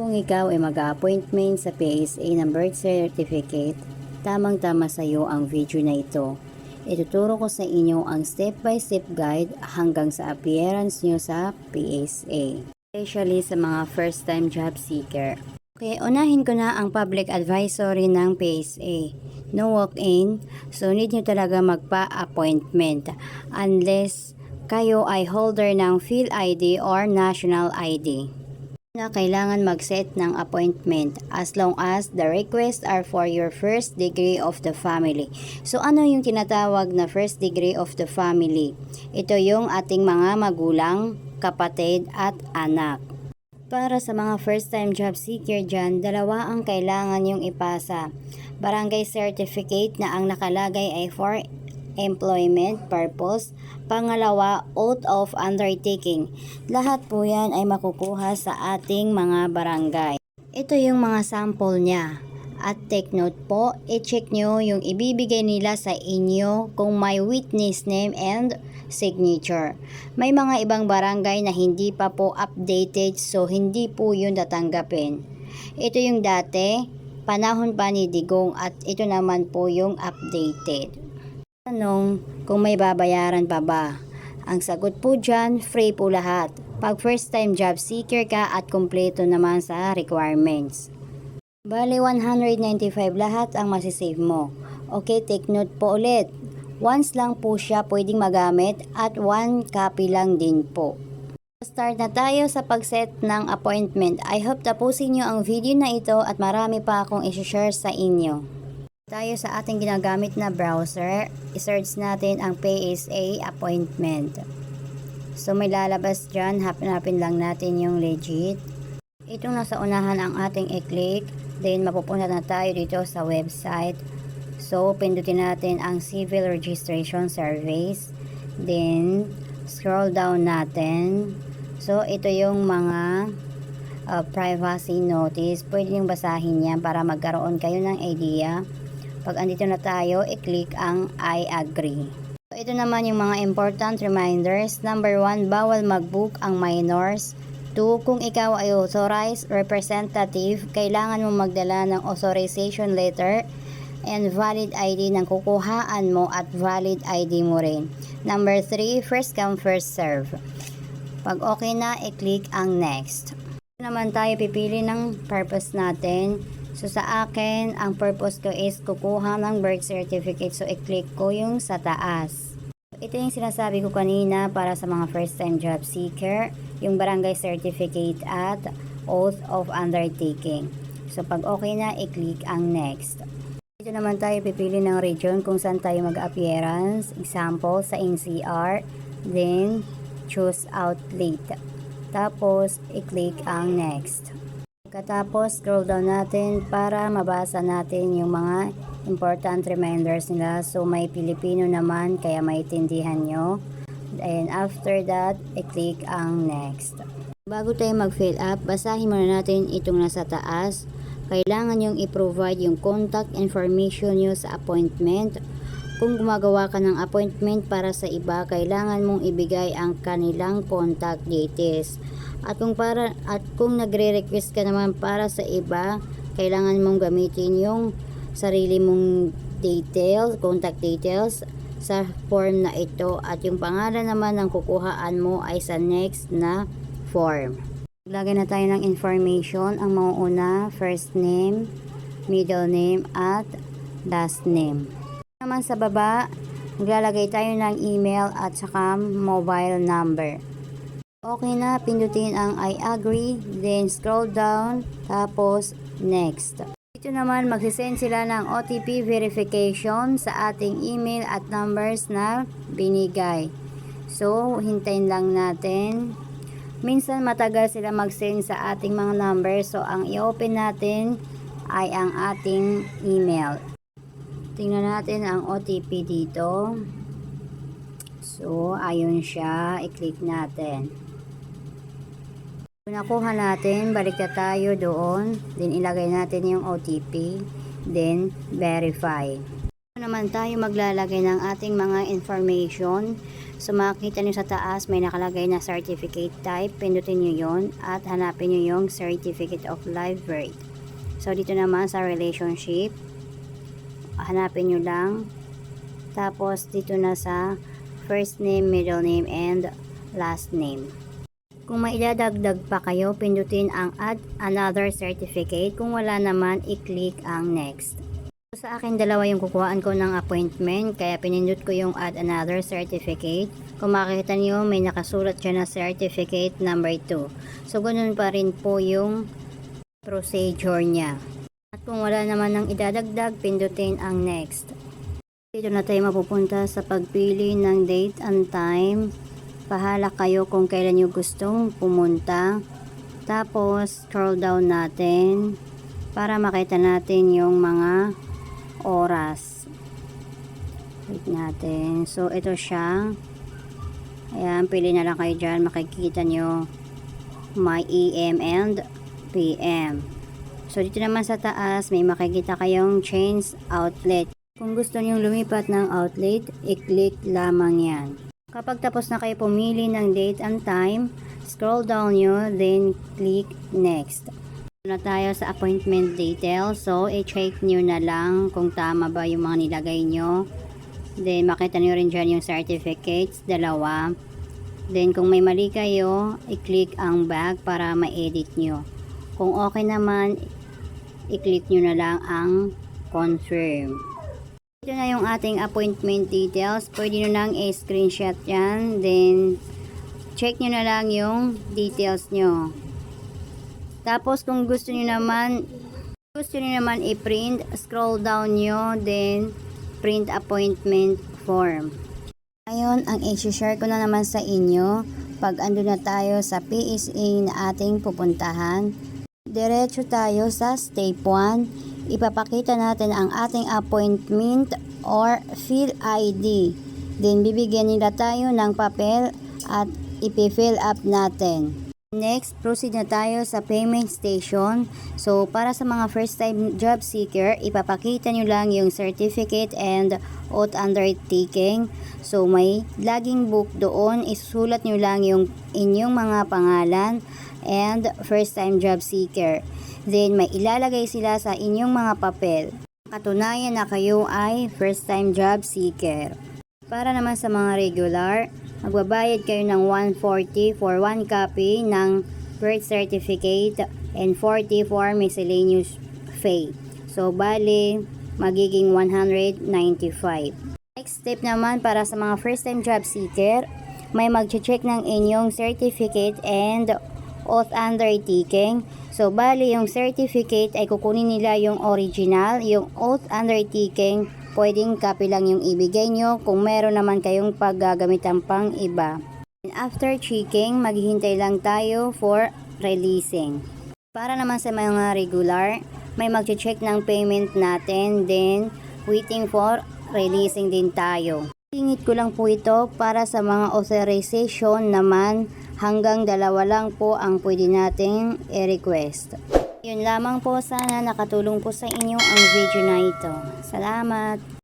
Kung ikaw ay mag-appointment sa PSA ng birth certificate, tamang-tama sa iyo ang video na ito. Ituturo ko sa inyo ang step-by-step guide hanggang sa appearance nyo sa PSA. Especially sa mga first-time job seeker. Okay, unahin ko na ang public advisory ng PSA. No walk-in, so need nyo talaga magpa-appointment unless kayo ay holder ng PhilID or National ID. Na kailangan mag-set ng appointment as long as the requests are for your first degree of the family. So ano yung tinatawag na first degree of the family? Ito yung ating mga magulang, kapatid at anak. Para sa mga first time job seeker dyan, dalawa ang kailangan yung ipasa. Barangay certificate na ang nakalagay ay for employment purpose. Pangalawa, oath of undertaking. Lahat po yan ay makukuha sa ating mga barangay. Ito yung mga sample niya. At take note po, i-check nyo yung ibibigay nila sa inyo kung may witness name and signature. May mga ibang barangay na hindi pa po updated, so hindi po yun tatanggapin. Ito yung dati, panahon pa ni Digong, at ito naman po yung updated. Tanong kung may babayaran pa ba? Ang sagot po dyan, free po lahat. Pag first time job seeker ka at kumpleto naman sa requirements. Bali 195 lahat ang masisave mo. Okay, take note po ulit. Once lang po siya pwedeng magamit at 1 copy lang din po. Start na tayo sa pag-set ng appointment. I hope tapusin nyo ang video na ito at marami pa akong i-share sa inyo. Tayo sa ating ginagamit na browser, i-search natin ang PSA appointment. So may lalabas dyan, hanapin lang natin yung legit. Itong nasa unahan ang ating i-click, then mapupunta na tayo dito sa website. So pindutin natin ang Civil Registration Service, then scroll down natin. So ito yung mga privacy notice, pwede yung basahin yan para magkaroon kayo ng idea. Pag andito na tayo, i-click ang I agree. So, ito naman yung mga important reminders. Number 1, bawal mag-book ang minors. 2, kung ikaw ay authorized representative, kailangan mo magdala ng authorization letter and valid ID ng kukuhaan mo at valid ID mo rin. Number 3, first come first serve. Pag okay na, i-click ang next. Ito naman tayo pipili ng purpose natin. So sa akin, ang purpose ko is kukuha ng birth certificate. So i-click ko yung sa taas. Ito yung sinasabi ko kanina para sa mga first time job seeker, yung barangay certificate at oath of undertaking. So pag okay na, i-click ang next. Dito naman tayo pipili ng region kung saan tayo mag-appearance. Example, sa NCR. Then, choose outlet. Tapos, i-click ang next. Pagkatapos, scroll down natin para mabasa natin yung mga important reminders nila. So, may Pilipino naman, kaya maiintindihan nyo. And after that, i-click ang next. Bago tayo mag-fill up, basahin muna natin itong nasa taas. Kailangan yung i-provide yung contact information nyo sa appointment. Kung gumagawa ka ng appointment para sa iba, kailangan mong ibigay ang kanilang contact details. At kung nagre-request ka naman para sa iba, kailangan mong gamitin yung sarili mong details, contact details sa form na ito, at yung pangalan naman ng kukuhaan mo ay sa next na form. Maglagay na tayo ng information. Ang mauuna, first name, middle name at last name. Naman sa baba, maglalagay tayo ng email at saka mobile number. Okay na, pindutin ang I agree, then scroll down, tapos next. Dito naman magsisend sila ng OTP verification sa ating email at numbers na binigay. So, hintayin lang natin. Minsan matagal sila mag-send sa ating mga numbers, so ang i-open natin ay ang ating email. Tingnan natin ang OTP dito. So, ayun siya, i-click natin. Kung nakuha natin, balik na tayo doon, then ilagay natin yung OTP, then verify. Naman tayo maglalagay ng ating mga information. So makikita nyo sa taas may nakalagay na certificate type, pindutin nyo yon at hanapin nyo yung certificate of live birth. So dito naman sa relationship, hanapin nyo lang, tapos dito na sa first name, middle name, and last name. Kung may idadagdag pa kayo, pindutin ang add another certificate. Kung wala naman, i-click ang next. Sa akin dalawa yung kukuhaan ko ng appointment, kaya pinindot ko yung add another certificate. Kung makikita nyo, may nakasulat siya na certificate number 2. So ganun pa rin po yung procedure niya. At kung wala naman ng idadagdag, pindutin ang next. Dito na tayo mapupunta sa pagpili ng date and time. Bahala kayo kung kailan nyo gustong pumunta. Tapos scroll down natin para makita natin yung mga oras. Wait natin. So ito siya. Ayan, pili na lang kayo dyan. Makikita nyo may AM and PM. So dito naman sa taas may makikita kayong change outlet. Kung gusto nyo lumipat ng outlet, i-click lamang yan. Kapag tapos na kayo pumili ng date and time, scroll down nyo, then click next. Na tayo sa appointment details. So i-check nyo na lang kung tama ba yung mga nilagay nyo. Then makita nyo rin dyan yung certificates, dalawa. Then kung may mali kayo, i-click ang back para ma-edit nyo. Kung okay naman, i-click nyo na lang ang confirm. Ito na yung ating appointment details. Pwede nyo nang i-screenshot yan. Then check nyo na lang yung details nyo. Tapos kung gusto niyo naman i-print, scroll down nyo, then print appointment form. Ngayon, ang i-share ko na naman sa inyo, pag ando na tayo sa PSA na ating pupuntahan, diretso tayo sa step 1. Ipapakita natin ang ating appointment or fill ID. Then bibigyan nila tayo ng papel at ipi-fill up natin. Next, proceed na tayo sa payment station. So, para sa mga first time job seeker, ipapakita nyo lang yung certificate and oath undertaking. So, may login book doon. Isusulat nyo lang yung inyong mga pangalan and first time job seeker. Then, may ilalagay sila sa inyong mga papel. Katunayan na kayo ay first time job seeker. Para naman sa mga regular, magbabayad kayo ng 140 for 1 copy ng birth certificate and 40 for miscellaneous fee. So, bali, magiging 195. Next step naman para sa mga first time job seeker, may mag-check ng inyong certificate and oath undertaking. So, bali, yung certificate ay kukunin nila yung original, yung oath undertaking, pwedeng copy lang yung ibigay nyo kung meron naman kayong paggagamitan pang iba. And after checking, maghihintay lang tayo for releasing. Para naman sa mga regular, may mag-check ng payment natin, then waiting for releasing din tayo. Tingit ko lang po ito para sa mga authorization naman, hanggang 2 lang po ang pwede nating i-request. Yun lamang po, sana nakatulong po sa inyo ang video na ito. Salamat!